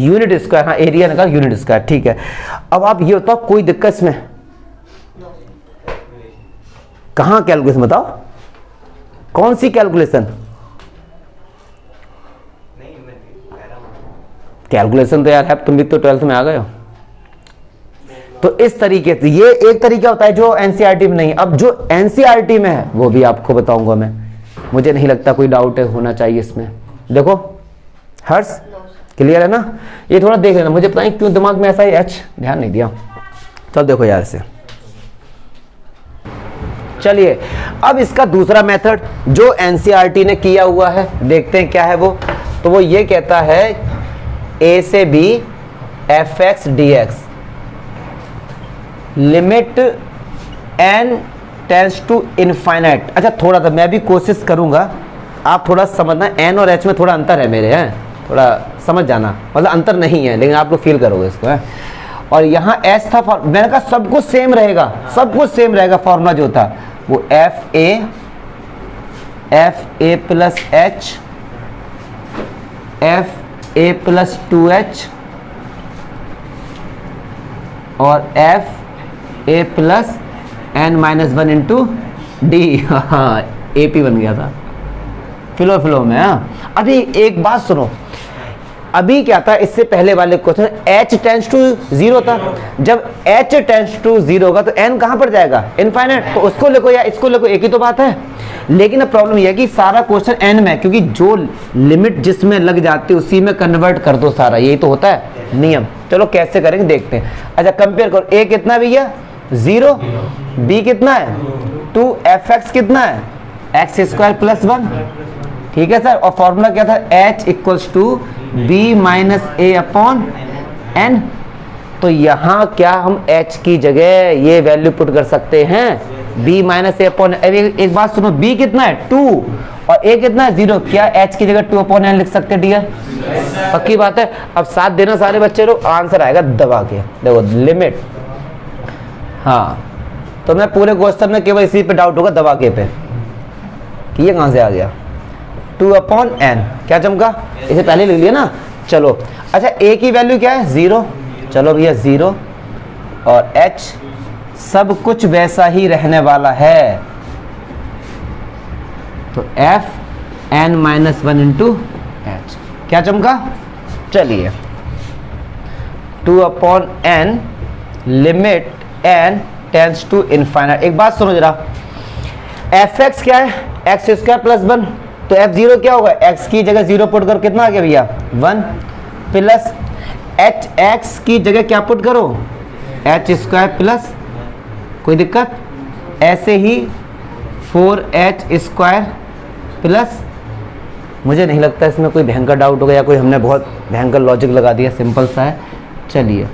यूनिट स्क्वायर, हाँ एरिया निकाल यूनिट स्क्वायर, ठीक है। अब आप ये बताओ कोई दिक्कत इसमें, कहां कैलकुलेशन बताओ, कौन सी कैलकुलेशन? कैलकुलेशन तो यार है, तुम भी तो 12th में आ गए हो। तो इस तरीके से ये एक तरीका होता है जो एनसीईआरटी में नहीं। अब जो एनसीईआरटी में है वो भी आपको बताऊंगा मैं, मुझे नहीं लगता कोई डाउट है होना चाहिए इसमें। देखो हर्ष क्लियर है ना, ये थोड़ा देख लेना, मुझे पता नहीं क्यों दिमाग में ऐसा ही एच ध्यान नहीं दिया। चल देखो यार से, चलिए अब इसका दूसरा मेथड जो एनसीईआरटी ने किया हुआ है देखते हैं क्या है वो। तो वो ये कहता है ए से B F X D X limit N tends to infinite. अच्छा थोड़ा सा मैं भी कोशिश करूंगा, आप थोड़ा समझना, एन और एच में थोड़ा अंतर है मेरे, हैं थोड़ा समझ जाना, मतलब अंतर नहीं है लेकिन आप लोग फील करोगे इसको है। और यहाँ एच था, मैंने कहा सब कुछ सेम रहेगा, सब कुछ सेम रहेगा। फॉर्मूला जो था वो एफ ए प्लस एच एफ ए प्लस 2h और एफ ए plus N minus 1 into D. हाँ AP बन गया था फ्लो में। हाँ अभी एक बात सुनो, अभी क्या था इससे पहले वाले क्वेश्चन h टेंड्स टू 0 था। जब h टेंड्स टू 0 होगा तो n कहां पर जाएगा, इनफाइनाइट। तो उसको लिखो या इसको लिखो, एक ही तो बात है। लेकिन अब प्रॉब्लम यह है कि सारा क्वेश्चन n में, क्योंकि जो लिमिट जिसमें लग जाती है उसी में कन्वर्ट कर दो सारा, यही तो होता है नियम। चलो कैसे करेंगे देखते हैं। अच्छा कंपेयर करो, a कितना भैया 0, b कितना है 2, fx कितना है एक्स स्क्वायर प्लस 1, ठीक है सर। और फॉर्मूला क्या था h equals to B minus A upon N. तो यहां क्या हम h की जगह ये वैल्यू पुट कर सकते हैं b माइनस ए अपॉन। एक बात सुनो, b कितना है 2 और a कितना है 0, क्या h की जगह 2 अपॉन एन लिख सकते हैं डियर? पक्की बात है। अब साथ देना सारे बच्चे लोग, आंसर आएगा दबा के। देखो लिमिट, हाँ तो मैं पूरे क्वेश्चन में केवल इसी पे डाउट होगा, दबा के पे, कि ये कहां से आ गया 2 अपॉन एन। क्या चमका, इसे पहले लिख लिया ना। चलो अच्छा a की वैल्यू क्या है 0, चलो भैया 0 और h सब कुछ वैसा ही रहने वाला है, तो f n minus 1 into H. क्या चमका, चलिए 2 upon N limit n tends to infinite. एक बात सुनो जरा, एफ एक्स क्या है एक्स स्क्वायर प्लस 1, तो f0 क्या होगा, x की जगह 0 पुट करो, कितना आ गया भैया 1, प्लस एच एक्स की जगह क्या पुट करो एच स्क्वायर प्लस, कोई दिक्कत, ऐसे ही 4h स्क्वायर प्लस। मुझे नहीं लगता इसमें कोई भयंकर डाउट होगा या कोई हमने बहुत भयंकर लॉजिक लगा दिया, सिंपल सा है। चलिए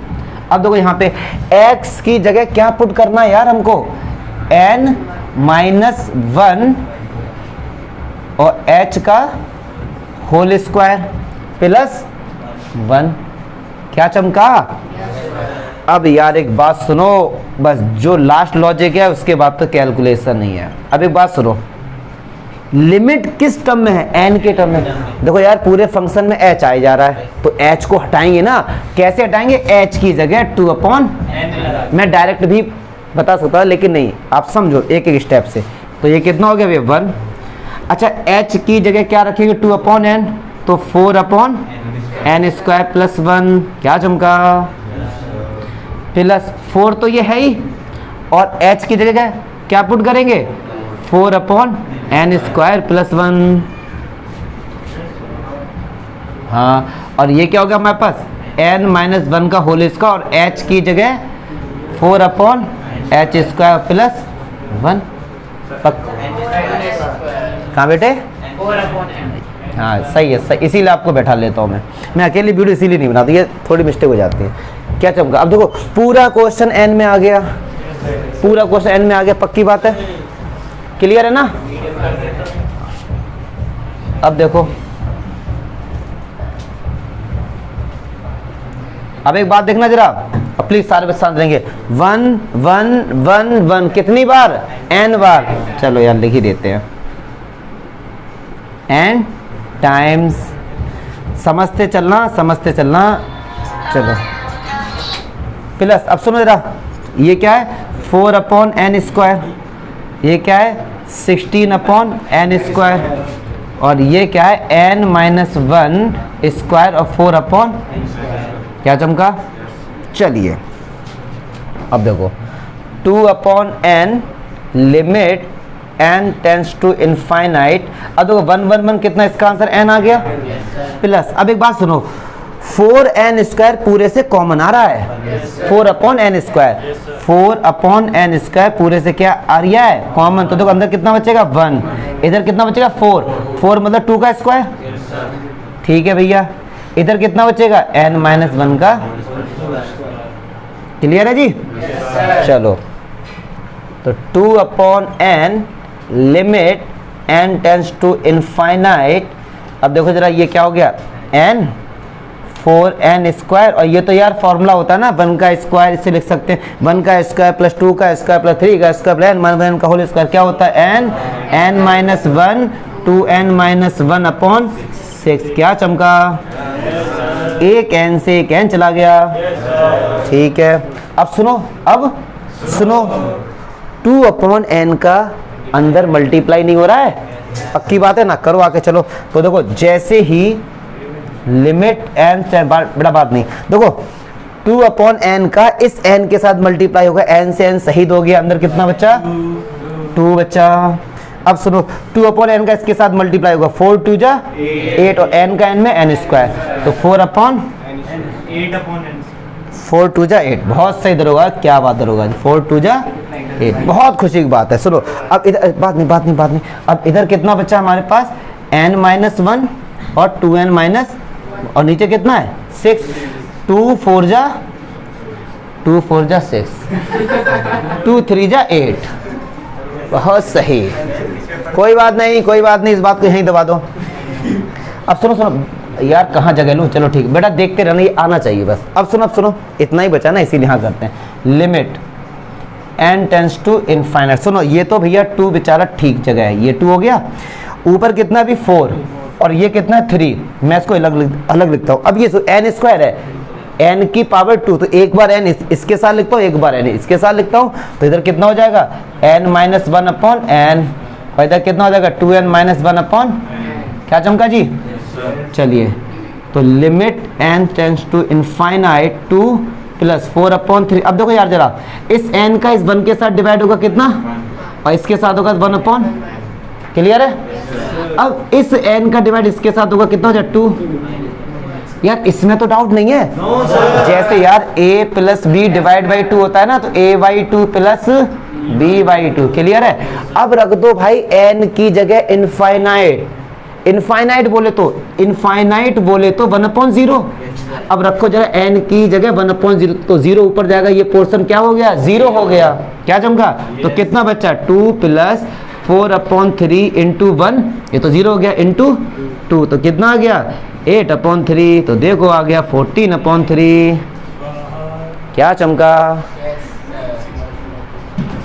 अब देखो यहाँ पे x की जगह क्या पुट करना है यार हमको, n माइनस 1 और h का होल स्क्वायर प्लस 1। क्या चमका? अब यार एक बात सुनो, बस जो लास्ट लॉजिक है उसके बाद तो कैलकुलेशन नहीं है। अब एक बात सुनो, लिमिट किस टर्म में है, n के टर्म में। देखो यार पूरे फंक्शन में h आ जा रहा है, तो h को हटाएंगे ना, कैसे हटाएंगे, h की जगह 2 अपॉन, मैं डायरेक्ट भी बता सकता हूँ लेकिन नहीं, आप समझो एक एक स्टेप से। तो ये कितना हो गया भैया 1। अच्छा h की जगह क्या रखेंगे 2 अपॉन n, तो 4 अपॉन n स्क्वायर प्लस 1। क्या चमका, प्लस 4 तो ये है ही, और h की जगह क्या पुट करेंगे 4 अपॉन n स्क्वायर प्लस 1। हाँ और ये क्या हो गया हमारे पास n माइनस 1 का होल स्क्वायर और h की जगह 4 अपॉन h स्क्वायर प्लस 1। कहाँ बेटे, हाँ सही है, सही, इसीलिए आपको बैठा लेता हूँ मैं अकेली वीडियो इसीलिए नहीं बनाती, ये थोड़ी मिस्टेक हो जाती है। क्या चमका, अब देखो पूरा क्वेश्चन n में आ गया, पूरा क्वेश्चन n में आ गया, पक्की बात है, क्लियर है ना। अब देखो, अब एक बात देखना जरा, प्लीज सारे बच्चे शांत रहेंगे। 1 1 1 1 कितनी बार? n बार। चलो यार लिख ही देते हैं, n टाइम्स, समझते चलना समझते चलना। चलो प्लस, अब सुनो जरा, ये क्या है? 4/n², ये क्या है? 16/n², और ये क्या है? n-1² और 4/, क्या चमका? चलिए अब देखो 2/n limit n tends to infinite. अब देखो 1 1 1 कितना, इसका आंसर n आ गया प्लस। अब एक बात सुनो, 4n² पूरे से कॉमन आ रहा है, 4/n², 4/n² पूरे से क्या आ रहा है? कॉमन। तो देखो अंदर कितना बचेगा? 1, इधर कितना बचेगा? 4, 4 मतलब 2 का स्क्वायर, ठीक है भैया। इधर कितना बचेगा? n-1 का। क्लियर है जी? चलो तो 2/n limit n tends to infinite. अब देखो जरा ये क्या हो गया? n 4n², और ये तो यार फॉर्मूला होता है ना 1 का स्क्वायर, इससे लिख सकते हैं 1 का स्क्वायर प्लस 2 का स्क्वायर प्लस 3 का स्क्वायर प्लस n का होल स्क्वायर, क्या होता है? n-1 2n-1/6। क्या चमका? एक n से एक n चला गया, ठीक है। अब सुनो 2/n का अंदर मल्टीप्लाई नहीं हो रहा है, पक्की बात है ना? करो आके, चलो। तो देखो जैसे ही लिमिट n, बड़ा बात नहीं, देखो 2/n का इस n के साथ मल्टीप्लाई होगा, n से n शहीद हो गया, अंदर कितना बचा? 2 बचा। अब सुनो 2/n का इसके साथ मल्टीप्लाई होगा, 4 2 जा 8, और n का n में n², तो 4/8 4 2 जा 8। बहुत सही दरोगा, क्या बात दरोगा, 4 2 जा 8, बहुत खुशी की बात है। सुनो अब इधर बात नहीं, अब इधर कितना बचा हमारे पास? n-1 और 2n- और नीचे कितना है? 6, 2 4 जा 6, 2 3 जा 8। बहुत सही, कोई बात नहीं, इस बात को यहीं दबा दो। अब सुनो यार, कहाँ जगह लूँ? चलो ठीक बेटा, देखते रहना, ये आना चाहिए बस। अब सुनो इतना ही बचा ना, इसीलिए यहाँ करते हैं limit n tends to infinite. सुनो ये तो भैया 2 बेचारा ठीक जगह है, ये 2 हो गया, ऊपर कितना भी 4, और ये कितना है? 3। मैं इसको अलग लिखता हूँ। अब ये n² है, n की पावर 2, तो एक बार n इसके साथ लिखता हूँ, एक बार n इसके साथ लिखता हूँ, तो इधर कितना हो जाएगा? n-1/n, और इधर कितना हो जाएगा? 2n-1/, क्या चमका जी? चलिए तो limit n tends to infinite 2 plus 4/3। अब देखो यार जरा, इस n का इस 1 के साथ डिवाइड होगा कितना, और इसके साथ होगा 1/, क्लियर है? अब इस n का डिवाइड इसके साथ होगा कितना हो जाए? 2। यार इसमें तो डाउट नहीं है? जैसे यार a plus b divide by 2 होता है ना, तो a/2 प्लस b/2, क्लियर है? अब रख दो भाई n की जगह इनफाइनाइट बोले तो 1/0। अब रखो जरा n की जगह 1/0, तो 0 ऊपर जाएगा, ये पोर्शन क्या हो गया? 0 हो गया, क्या चमका? तो कितना बचा? 2 प्लस 4/3 इंटू 1, ये तो 0 हो गया, इंटू 2, तो कितना आ गया? 8/3, तो देखो आ गया 14/3। क्या चमका?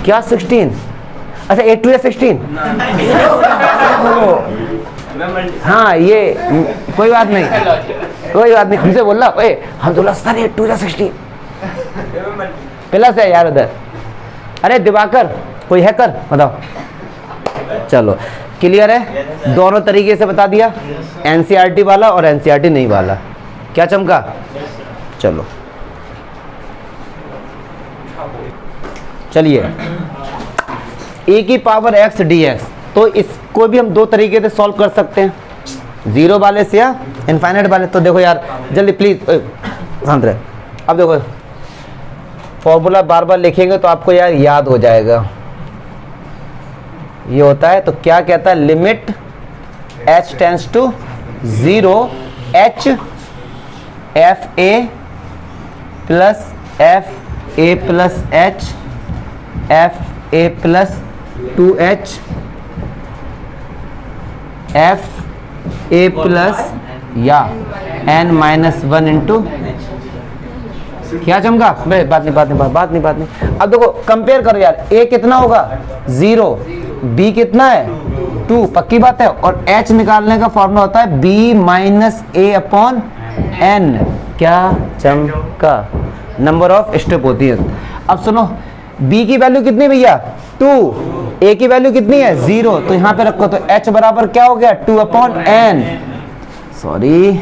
क्या 16? अच्छा 8 2 16। हाँ ये कोई बात नहीं, हमसे बोल रहा हम तो सर 8 2 16 प्लस है यार उधर। अरे दिवाकर कोई है कर बताओ। चलो क्लियर है, दोनों तरीके से बता दिया, एनसीईआरटी वाला और एनसीईआरटी नहीं वाला। क्या चमका? चलो चलिए, e की पावर x dx, तो इसको भी हम 2 तरीके से सॉल्व कर सकते हैं, 0 वाले से या इनफाइनाइट वाले। तो देखो यार जल्दी प्लीज शांत रहे। अब देखो फॉर्मूला बार बार लिखेंगे तो आपको यार याद हो जाएगा। ये होता है, तो क्या कहता है? Limit h tends to 0 h f a plus f a plus h f a plus 2h f a plus या n-1 इंटू क्या चमका? बात नहीं। अब देखो कंपेयर करो यार, ए कितना होगा 0, बी कितना है 2, पक्की बात है। और एच निकालने का फॉर्मूला होता है B minus A upon N. क्या चमका? नंबर ऑफ स्टेप होती है। अब सुनो, बी की वैल्यू कितनी भैया 2, ए की वैल्यू कितनी है 0, तो यहां पे रखो तो एच बराबर क्या हो गया 2 अपॉन एन, सॉरी,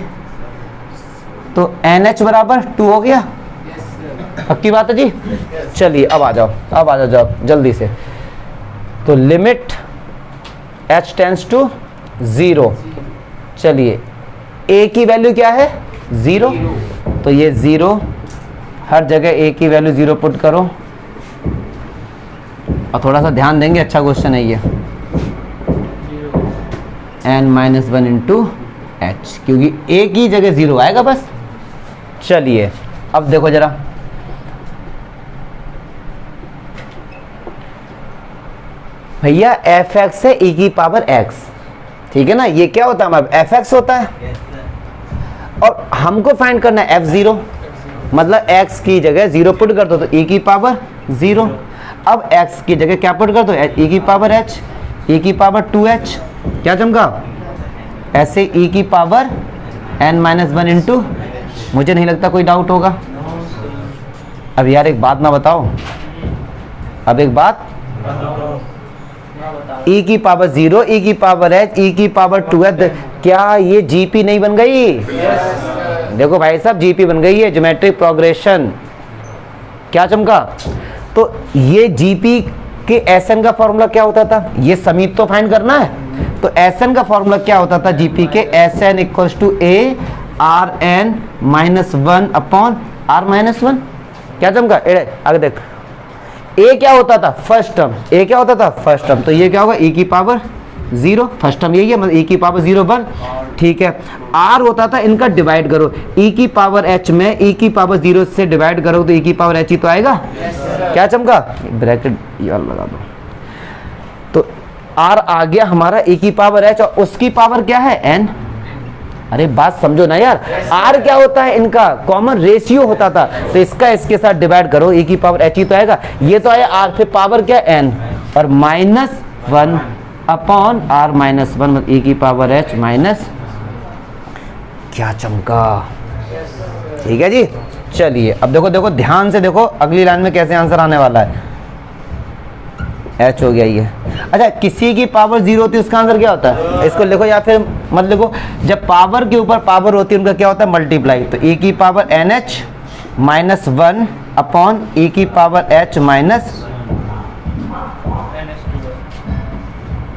तो एन एच बराबर 2 हो गया। पक्की बात है जी। चलिए अब आ जाओ जल्दी से। तो लिमिट h टेंड्स टू 0, चलिए a की वैल्यू क्या है 0, तो ये 0, हर जगह a की वैल्यू 0 पुट करो। और थोड़ा सा ध्यान देंगे, अच्छा क्वेश्चन है ये, n-1 इंटू एच, क्योंकि a की जगह 0 आएगा बस। चलिए अब देखो जरा, भैया एफ एक्स है e की पावर x, ठीक है ना, ये क्या होता है हमारा एफ एक्स होता है, और हमको फाइंड करना है f0, मतलब x की जगह 0 पुट कर दो तो e की पावर 0। अब x की जगह क्या पुट कर दो e की पावर h, e की पावर 2h, क्या चमका? ऐसे e की पावर n-1 इंटू, मुझे नहीं लगता कोई डाउट होगा। अब यार एक बात ना बताओ, अब एक बात, e की पावर 0, e की पावर h, e की पावर 2h, क्या ये जीपी नहीं बन गई? देखो भाई साहब, जीपी बन गई है, ज्योमेट्रिक प्रोग्रेशन। क्या चमका? तो ये जीपी के एसएन का फॉर्मूला क्या होता था, ये समीप तो फाइंड करना है, तो एसएन का फॉर्मूला क्या होता था जीपी के, SN equals to A R N minus 1 upon R minus 1। क्या चमका? आगे देख, ए क्या होता था फर्स्ट टर्म, ए क्या होता था फर्स्ट टर्म, तो ये क्या होगा e की पावर 0, फर्स्ट टर्म यही है, मतलब e की पावर 0 1, ठीक है। r होता था, इनका डिवाइड करो, e की पावर h में e की पावर 0 से डिवाइड करो तो e की पावर h ही तो आएगा। क्या चमका? ब्रैकेट यार लगा दो, तो r आ गया हमारा e की पावर h, और उसकी पावर क्या है n। अरे बात समझो ना यार, r क्या होता है इनका कॉमन रेशियो होता था, तो इसका इसके साथ डिवाइड करो e की पावर h ही तो आएगा, ये तो आया r, फिर पावर क्या n, और -1 अपॉन r माइनस 1, मतलब e की पावर h माइनस, क्या चमका? ठीक है जी। चलिए अब देखो ध्यान से देखो, अगली लाइन में कैसे आंसर आने वाला है। h हो गया ये। अच्छा, किसी की पावर 0 होती है उसका आंसर क्या होता है, इसको लिखो या फिर मत लिखो, जब पावर के ऊपर पावर होती है उनका क्या होता है मल्टीप्लाई, तो e की power nh minus 1 upon e की पावर h माइनस,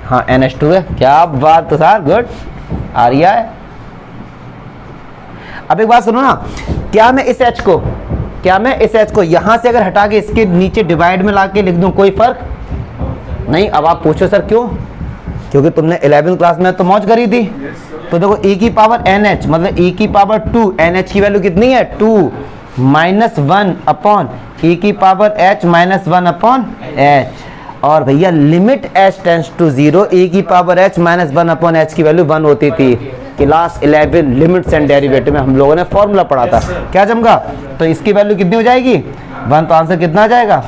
हाँ NH2 है। क्या बात तो सर, गुड आ रही है। अब एक बात सुनो ना, क्या मैं इस h को यहां से अगर हटा के इसके नीचे डिवाइड में लाके लिख दूं, कोई फर्क नहीं। अब आप पूछो सर क्यों, क्योंकि तुमने 11वीं क्लास में तो मौज करी थी। तो देखो e की पावर nh मतलब e की पावर 2, nh की वैल्यू कितनी है 2, माइनस 1 अपॉन e की power h minus 1 upon h, और भैया limit h tends to 0, e की power h minus 1 upon h की वैल्यू 1 होती थी। क्लास 11 लिमिट्स एंड डेरिवेटिव में हम लोगों ने फॉर्मूला पढ़ा था। क्या चमका? तो इसकी वैल्यू कितनी हो जाएगी 1, तो आंसर कितना आ जाएगा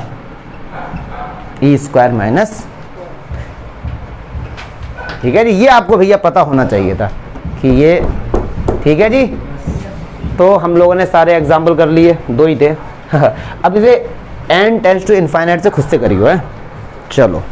e स्क्वायर माइनस, ठीक है जी। ये आपको भैया पता होना चाहिए था कि ये, ठीक है जी। तो हम लोगों ने सारे एग्जाम्पल कर लिए, 2 ही थे। अब इसे n टेंड्स टू इनफाइनाइट से खुद से करियो है। चलो